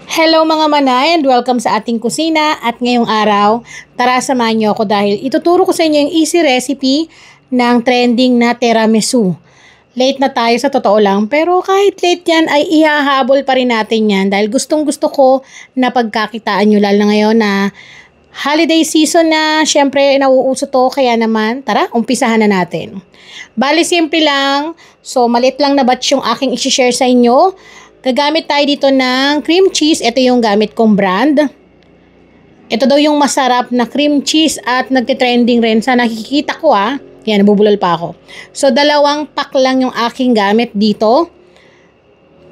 Hello mga manay and welcome sa ating kusina at ngayong araw, tara samahan niyo ako dahil ituturo ko sa inyo yung easy recipe ng trending na tiramisu. Late na tayo sa totoo lang pero kahit late yan ay ihahabol pa rin natin yan dahil gustong gusto ko na pagkakitaan nyo lalo na ngayon na holiday season na syempre nauuso to kaya naman tara umpisahan na natin. Bali simple lang, so maliit lang na batch yung aking i-share sa inyo. Gagamit tayo dito ng cream cheese. Ito yung gamit kong brand. Ito daw yung masarap na cream cheese at nagtitrending rin sa nakikita ko Yan, nabubulol pa ako. So, 2 pack lang yung aking gamit dito.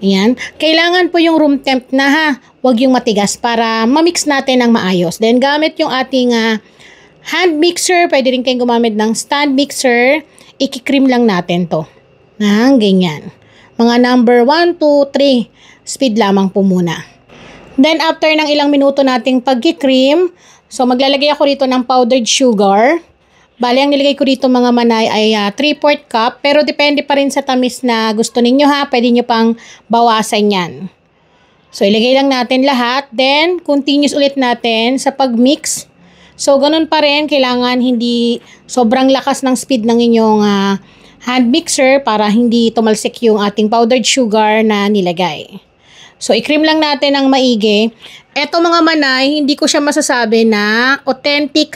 Ayan. Kailangan po yung room temp na Huwag yung matigas para mamix natin ng maayos. Then, gamit yung ating hand mixer. Pwede rin kayong gumamit ng stand mixer. Ikikream lang natin to. Ganyan. Mga number 1, 2, 3. Speed lamang po muna. Then, after ng ilang minuto nating pagkikream, so maglalagay ako rito ng powdered sugar. Bali, ang nilagay ko rito mga manay ay 3/4 cup. Pero depende pa rin sa tamis na gusto ninyo Pwede nyo pang bawasan yan. So, ilagay lang natin lahat. Then, continuous ulit natin sa pagmix. So, ganun pa rin. Kailangan hindi sobrang lakas ng speed ng inyong hand mixer para hindi tumalsik yung ating powdered sugar na nilagay. So, i-cream lang natin ng maigi. Eto mga manay, hindi ko siya masasabi na authentic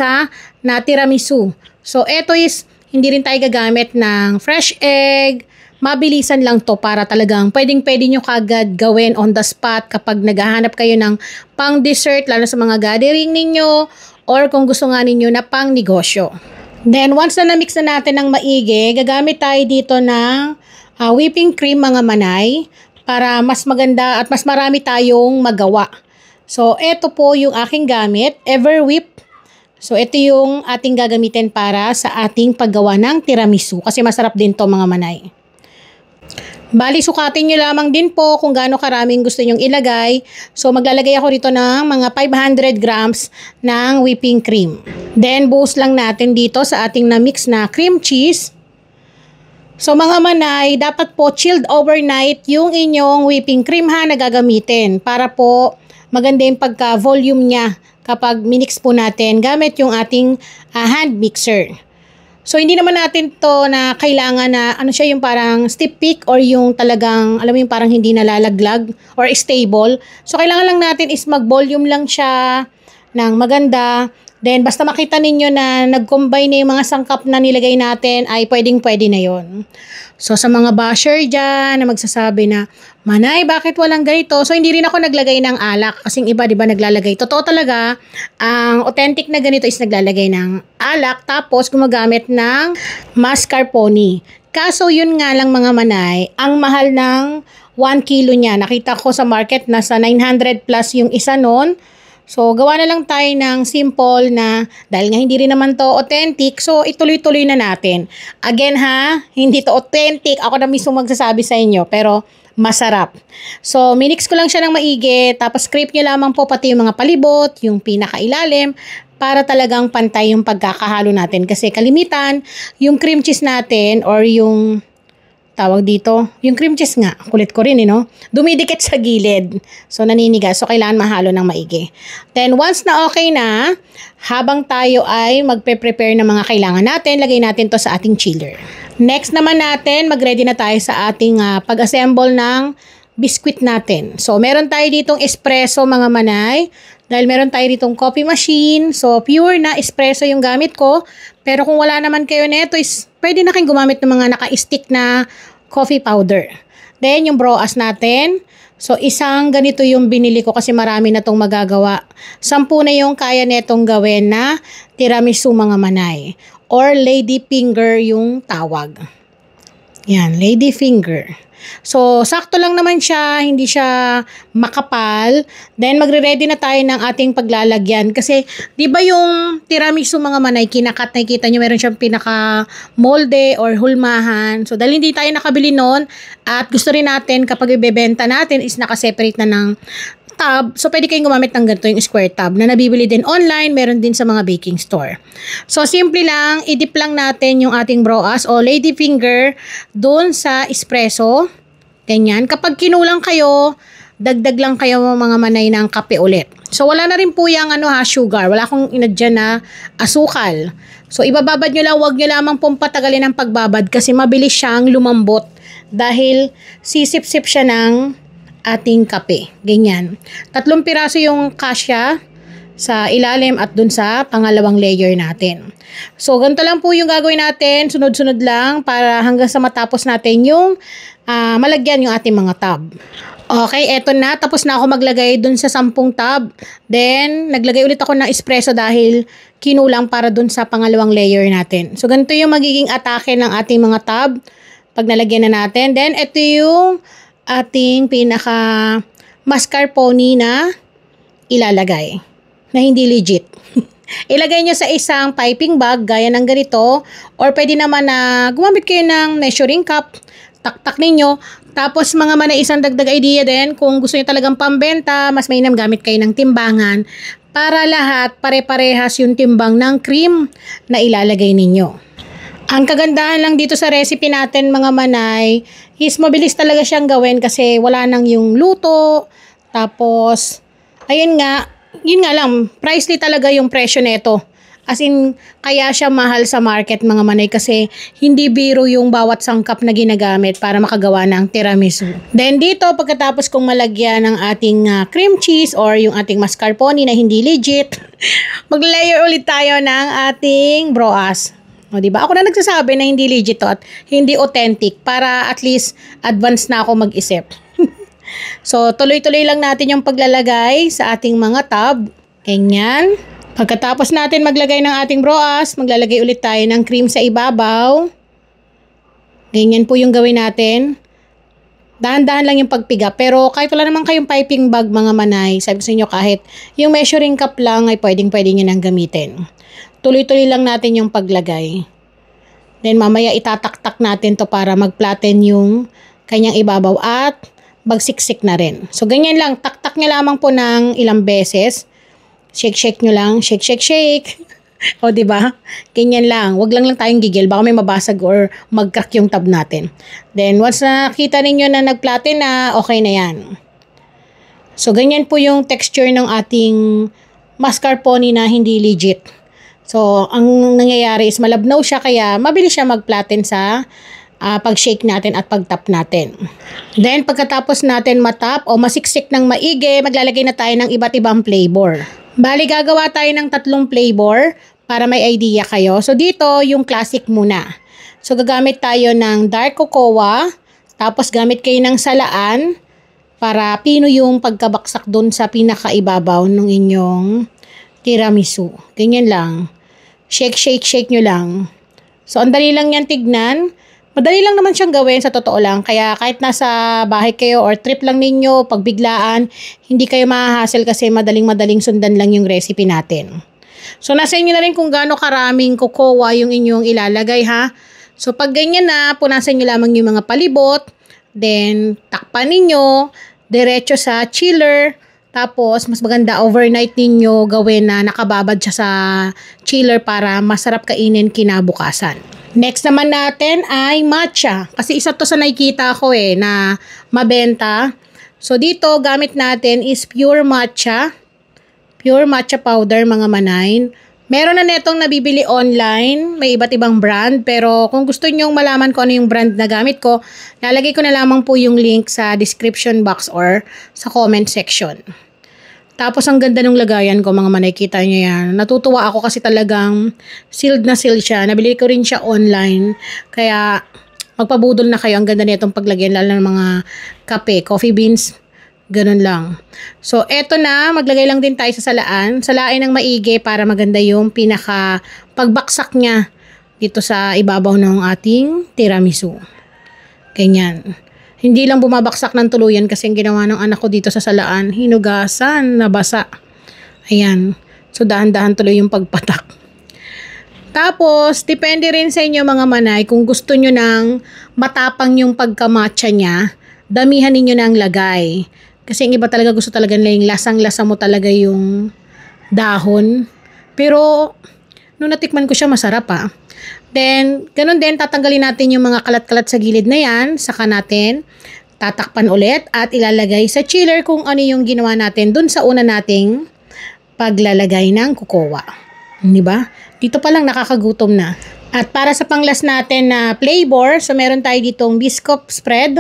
na tiramisu. So, eto is hindi rin tayo gagamit ng fresh egg. Mabilisan lang to para talagang pwedeng-pwede nyo kagad gawin on the spot kapag naghahanap kayo ng pang dessert, lalo sa mga gathering ninyo or kung gusto nga ninyo na pang negosyo. Then, once na na-mix na natin ng maigi, gagamit tayo dito ng whipping cream mga manay para mas maganda at mas marami tayong magawa. So, ito po yung aking gamit, Everwhip. So, ito yung ating gagamitin para sa ating paggawa ng tiramisu kasi masarap din to mga manay. Bali, sukatin nyo lamang din po kung gaano karaming gusto nyong ilagay. So, maglalagay ako rito ng mga 500 grams ng whipping cream. Then, buhos lang natin dito sa ating na-mix na cream cheese. So, mga manay, dapat po chilled overnight yung inyong whipping cream na gagamitin para po maganda yung pagka-volume niya kapag minix po natin gamit yung ating hand mixer. So, hindi naman natin to na kailangan na siya yung parang stiff pick or yung talagang, alam mo yung parang hindi nalalaglag or stable. So, kailangan lang natin is mag-volume lang siya ng maganda. Then, basta makita ninyo na nag-combine na yung mga sangkap na nilagay natin ay pwedeng-pwede na yon. So, sa mga basher dyan na magsasabi na, Manay, bakit walang ganito? So, hindi rin ako naglagay ng alak. Kasing iba, di ba, naglalagay. Totoo talaga, ang authentic na ganito is naglalagay ng alak tapos gumagamit ng mascarpone. Kaso, yun nga lang mga manay, ang mahal ng 1 kilo niya. Nakita ko sa market, nasa 900 plus yung isa nun. So, gawa na lang tayo ng simple na, dahil nga hindi rin naman to authentic, so ituloy-tuloy na natin. Again hindi to authentic. Ako na mismo magsasabi sa inyo, pero masarap. So, minix ko lang siya ng maigi, tapos scrape nyo lamang po pati yung mga palibot, yung pinakailalim, para talagang pantay yung pagkakahalo natin. Kasi kalimitan, yung cream cheese natin or yung tawag dito, yung cream cheese nga, kulit ko rin dumidikit sa gilid. So, naninigas. So, kailangan mahalo ng maigi. Then, once na okay na, habang tayo ay magpe-prepare ng mga kailangan natin, lagay natin to sa ating chiller. Next naman natin, mag-ready na tayo sa ating pag-assemble ng biscuit natin. So, meron tayo ditong espresso mga manay. Dahil meron tayo ditong coffee machine. So, pure na espresso yung gamit ko. Pero kung wala naman kayo neto, pwede na kayong gumamit ng mga naka-stick na coffee powder. Then, yung broas natin. So, isang ganito yung binili ko kasi marami na tong magagawa. 10 na yung kaya netong gawin na tiramisu mga manay. Or lady finger yung tawag. Yan, lady finger. So, sakto lang naman siya, hindi siya makapal. Then, magre-ready na tayo ng ating paglalagyan. Kasi, di ba yung tiramisu mga manay, kinakat, nakikita nyo, meron siyang pinaka-molde or hulmahan. So, dahil hindi tayo nakabili nun, at gusto rin natin kapag ibebenta natin is nakaseparate na ng tub. So, pwede kayong gumamit ng ganito yung square tub na nabibili din online, meron din sa mga baking store. So, simple lang, i-dip lang natin yung ating broas o lady finger doon sa espresso. Ganyan. Kapag kinulang kayo, dagdag lang kayo mga manay ng kape ulit. So wala na rin po yung sugar. Wala akong inadyan na asukal. So ibababad nyo lang, huwag nyo lamang pong patagalin ang pagbabad kasi mabilis siyang lumambot dahil sisip-sip siya ng ating kape. Ganyan. 3 piraso yung kasya sa ilalim at dun sa pangalawang layer natin. So ganito lang po yung gagawin natin. Sunod-sunod lang para hanggang sa matapos natin yung malagyan yung ating mga tab. Okay, eto na. Tapos na ako maglagay dun sa 10 tab. Then, naglagay ulit ako ng espresso dahil kinulang para dun sa pangalawang layer natin. So, ganito yung magiging atake ng ating mga tab pag nalagyan na natin. Then, ito yung ating pinaka mascarpone na ilalagay na hindi legit. Ilagay nyo sa isang piping bag gaya ng ganito or pwede naman na gumamit kayo ng measuring cup. Taktak ninyo. Tapos mga manay, isang dagdag idea din, kung gusto nyo talagang pambenta, mas mainam gamit kayo ng timbangan para lahat pare-parehas yung timbang ng cream na ilalagay ninyo. Ang kagandahan lang dito sa recipe natin mga manay is mabilis talaga siyang gawin kasi wala nang yung luto. Tapos, ayun nga, yun nga lang, pricely talaga yung presyo nito. As in, kaya siya mahal sa market mga manay kasi hindi biro yung bawat sangkap na ginagamit para makagawa ng tiramisu. Then dito, pagkatapos kong malagyan ng ating cream cheese or yung ating mascarpone na hindi legit, mag-layer ulit tayo ng ating broas. O, diba? Ako na nagsasabi na hindi legit to at hindi authentic para at least advance na ako mag-isip. So, tuloy-tuloy lang natin yung paglalagay sa ating mga tab. Ganyan. Pagkatapos natin maglagay ng ating broas, maglalagay ulit tayo ng cream sa ibabaw. Ganyan po yung gawin natin. Dahan-dahan lang yung pagpiga. Pero kahit wala naman kayong piping bag mga manay, sabi ko sa inyo kahit yung measuring cup lang ay pwedeng-pwede nyo nang gamitin. Tuloy-tuloy lang natin yung paglagay. Then mamaya itataktak natin to para mag-flatten yung kanyang ibabaw at magsiksik na rin. So ganyan lang, taktak nyo lamang po ng ilang beses. Shake nyo lang, shake. O diba? Ganyan lang. Wag lang tayong gigil. Baka may mabasag or mag-crack yung tab natin. Then once nakita ninyo na nag-flatten na, okay na yan. So ganyan po yung texture ng ating mascarpone na hindi legit. So ang nangyayari is malabnaw siya kaya mabilis siya mag-flatten sa pag-shake natin at pag-tap natin. Then pagkatapos natin matap o masiksik ng maigi, maglalagay na tayo ng iba't ibang flavor. Bali, gagawa tayo ng 3 flavor para may idea kayo. So, dito, yung classic muna. So, gagamit tayo ng dark cocoa. Tapos, gamit kayo ng salaan para pino yung pagkabaksak dun sa pinakaibabaw ng inyong tiramisu. Ganyan lang. Shake nyo lang. So, ang dali lang yan tignan. Madali lang naman siyang gawin sa totoo lang. Kaya kahit nasa bahay kayo or trip lang ninyo, pagbiglaan, hindi kayo mahahassle kasi madaling sundan lang yung recipe natin. So nasa inyo na rin kung gaano karaming cocoa yung inyong ilalagay ha. So pag ganyan na, punasan nyo lamang yung mga palibot. Then takpan ninyo, diretso sa chiller. Tapos mas maganda overnight ninyo gawin na nakababad siya sa chiller para masarap kainin kinabukasan. Next naman natin ay matcha. Kasi isa to sa nakikita ko na mabenta. So dito gamit natin is pure matcha. Pure matcha powder mga manay. Meron na netong nabibili online. May iba't ibang brand. Pero kung gusto nyong malaman kung ano yung brand na gamit ko, lalagay ko na lamang po yung link sa description box or sa comment section. Tapos ang ganda ng lagayan ko mga manay, kita nyo yan. Natutuwa ako kasi talagang sealed na sealed siya. Nabili ko rin siya online. Kaya magpabudol na kayo. Ang ganda nitong paglagyan lalo ng mga kape, coffee beans. Ganun lang. So eto na, maglagay lang din tayo sa salaan. Salain ng maigi para maganda yung pinaka pagbaksak niya dito sa ibabaw ng ating tiramisu. Ganyan. Hindi lang bumabaksak ng tuluyan kasi ang ginawa ng anak ko dito sa salaan, hinugasan, nabasa. Ayan. So, dahan-dahan tuloy yung pagpatak. Tapos, depende rin sa inyo mga manay, kung gusto nyo ng matapang yung pagkamatcha niya, damihan ninyo ng lagay. Kasi yung iba talaga gusto talaga nila yung lasang-lasa mo talaga yung dahon. Pero, nung natikman ko siya, masarap Then, ganun din, tatanggalin natin yung mga kalat-kalat sa gilid na yan. Saka natin tatakpan ulit at ilalagay sa chiller kung ano yung ginawa natin dun sa una nating paglalagay ng cocoa. Di ba? Dito pa lang nakakagutom na. At para sa panglas natin na flavor, so meron tayo ditong biscuit spread.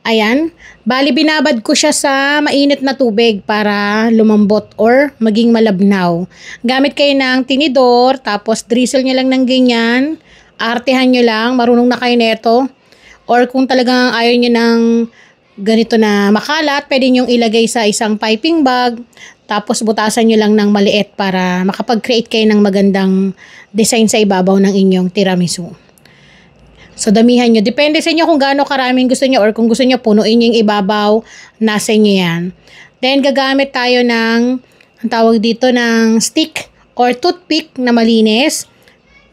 Ayan. Bali, binabad ko siya sa mainit na tubig para lumambot or maging malabnaw. Gamit kayo ng tinidor, tapos drizzle nyo lang ng ganyan. Artehan nyo lang, marunong na kayo neto. Or kung talagang ayaw nyo ng ganito na makalat, pwede nyo ilagay sa isang piping bag. Tapos butasan nyo lang ng maliit para makapag-create kayo ng magandang design sa ibabaw ng inyong tiramisu. So damihan nyo. Depende sa inyo kung gaano karaming gusto nyo or kung gusto nyo punuin yung ibabaw, nasa inyo yan. Then gagamit tayo ng, ang tawag dito, ng stick or toothpick na malinis.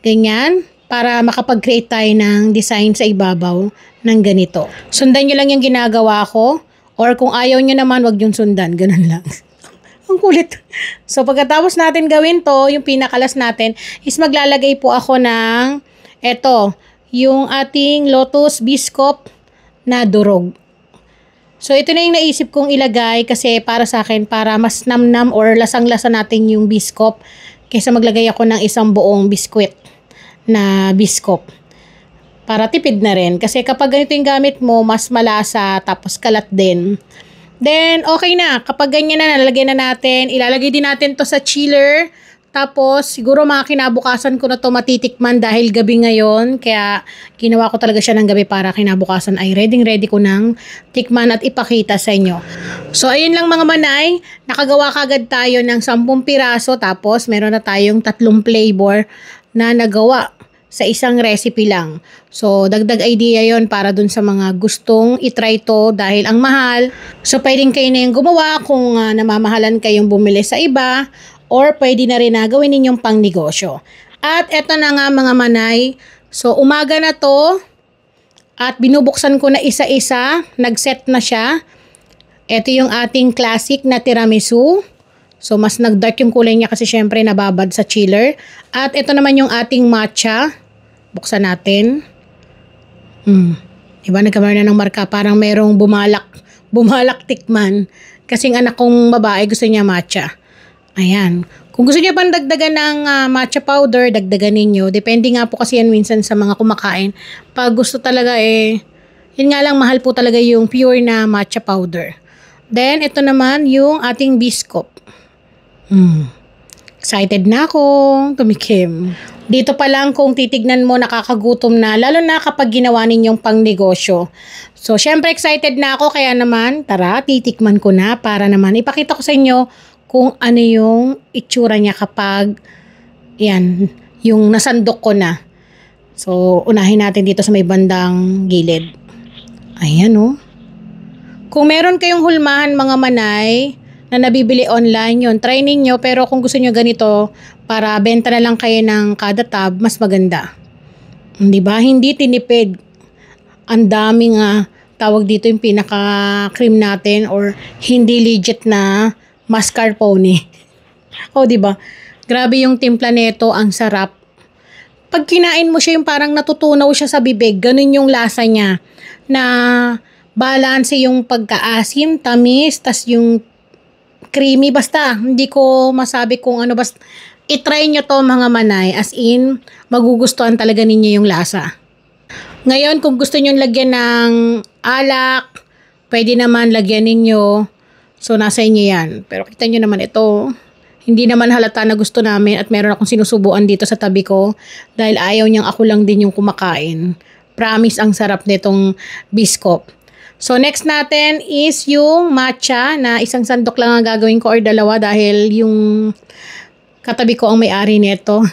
Ganyan. Para makapag-create tayo ng design sa ibabaw ng ganito. Sundan nyo lang yung ginagawa ko. Or kung ayaw nyo naman, wag yung sundan. Ganun lang. Ang kulit. So pagkatapos natin gawin to, yung pinakalas natin, is maglalagay po ako ng yung ating lotus biscuit na durog. So ito na yung naisip kong ilagay kasi para sa akin, para mas namnam or lasang-lasa natin yung biscuit kaysa maglagay ako ng isang buong biscuit na biscuit. Para tipid na rin. Kasi kapag ganito yung gamit mo, mas malasa, tapos kalat din. Then, okay na. Kapag ganyan na, nalagay na natin. Ilalagay din natin to sa chiller. Tapos, siguro mga kinabukasan ko na to matitikman dahil gabi ngayon. Kaya, ginawa ko talaga siya ng gabi para kinabukasan ay ready ko ng tikman at ipakita sa inyo. So, ayun lang mga manay. Nakagawa kagad tayo ng 10 piraso. Tapos, meron na tayong 3 flavor na nagawa sa isang recipe lang. So, dagdag idea yon para dun sa mga gustong itry to dahil ang mahal. So, pwedeng kayo na yung gumawa kung namamahalan kayong bumili sa iba or pwede na rin na gawin ninyong pang negosyo. At eto na nga mga manay. So, umaga na to at binubuksan ko na isa-isa. Nag-set na siya. Ito yung ating classic na tiramisu. So, mas nag-dark yung kulay niya kasi syempre nababad sa chiller. At ito naman yung ating matcha. Buksan natin. Diba, nagkamara na ng marka. Parang merong bumalak tikman. Kasing anak kong babae gusto niya matcha. Ayan. Kung gusto niya pang dagdagan ng matcha powder, dagdagan ninyo. Depende nga po kasi yan minsan sa mga kumakain. Pag gusto talaga yun nga lang, mahal po talaga yung pure na matcha powder. Then, ito naman yung ating biscuit. Excited na akong tumikim. Dito pa lang kung titignan mo nakakagutom na, lalo na kapag ginawa ninyong pang negosyo. So, syempre excited na ako kaya naman, tara, titikman ko na para naman ipakita ko sa inyo kung ano yung itsura niya kapag yan, yung nasandok ko na. So, unahin natin dito sa may bandang gilid. Ayan oh. Kung meron kayong hulmahan mga manay, na nabibili online yun, try ninyo. Pero kung gusto nyo ganito, para benta na lang kayo ng kada tab, mas maganda. Diba? Hindi tinipid. Ang daming tawag dito yung pinaka-cream natin or hindi legit na mascarpone. O diba? Grabe yung timpla nito, ang sarap. Pag kinain mo siya yung parang natutunaw siya sa bibig, ganun yung lasa niya. Na balance yung pagkaasim, tamis, tas yung creamy, basta hindi ko masabi kung ano, basta itry nyo to mga manay, as in magugustuhan talaga ninyo yung lasa. Ngayon kung gusto nyo lagyan ng alak, pwede naman lagyan ninyo, so nasa inyo yan. Pero kita nyo naman ito, hindi naman halata na gusto namin at meron akong sinusubuan dito sa tabi ko dahil ayaw niyang ako lang din yung kumakain. Promise ang sarap nitong biscuit. So, next natin is yung matcha na isang sandok lang ang gagawin ko or dalawa dahil yung katabi ko ang may-ari nito.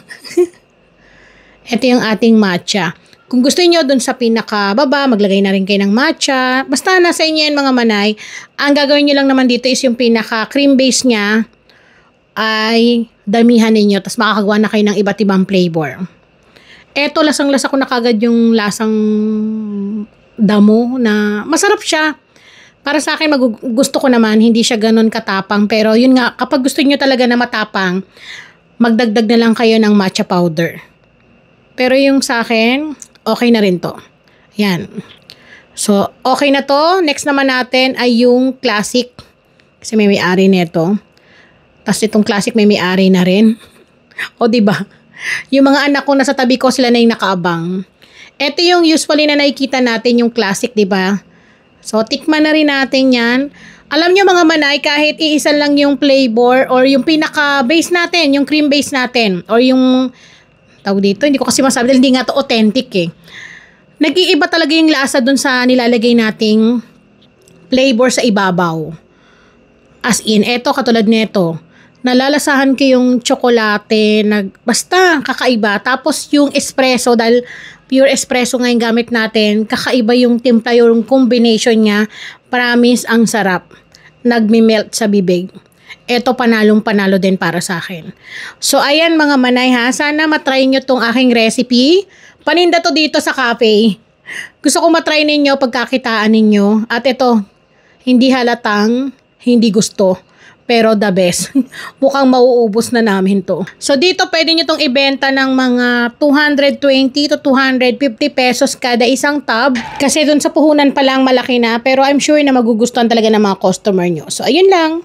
Ito yung ating matcha. Kung gusto niyo dun sa pinakababa, maglagay na rin kayo ng matcha. Basta nasa inyo yan mga manay. Ang gagawin nyo lang naman dito is yung pinaka-cream base niya ay damihan ninyo. Tapos makakagawa na kayo ng iba't ibang flavor. Eto, lasang-lasa ko na kagad yung lasang damo na masarap siya. Para sa akin, gusto ko naman, hindi siya ganun katapang. Pero yun nga, kapag gusto niyo talaga na matapang, magdagdag na lang kayo ng matcha powder. Pero yung sa akin, okay na rin to. Yan. So, okay na to. Next naman natin ay yung classic. Kasi may may-ari nito. Tapos itong classic may may-ari na rin. O, diba? Yung mga anak ko nasa tabi ko, sila na yung nakaabang. Ito yung usually na nakikita natin yung classic, diba? So, tikman na rin natin yan. Alam nyo mga manay, kahit iisa lang yung flavor or yung pinaka-base natin, yung cream base natin, or yung, tawag dito, hindi ko kasi masabi dahil hindi nga to authentic eh. Nag-iiba talaga yung lasa dun sa nilalagay nating flavor sa ibabaw. As in, eto katulad nito. Nalalasahan ko yung tsokolate, basta kakaiba. Tapos yung espresso, dahil pure espresso nga yung gamit natin, kakaiba yung timpla, yung combination niya. Promise, ang sarap. Nagme-melt sa bibig. Ito panalong-panalo din para sa akin. So, ayan mga manay ha. Sana matry nyo tong aking recipe. Paninda to dito sa cafe. Gusto ko matry ninyo pagkakitaan ninyo. At ito, hindi halatang, hindi gusto. Pero the best. Mukhang mauubos na namin to. So dito pwede nyo tong ibenta ng mga 220 to 250 pesos kada isang tub. Kasi dun sa puhunan pa lang malaki na. Pero I'm sure na magugustuhan talaga ng mga customer nyo. So ayun lang.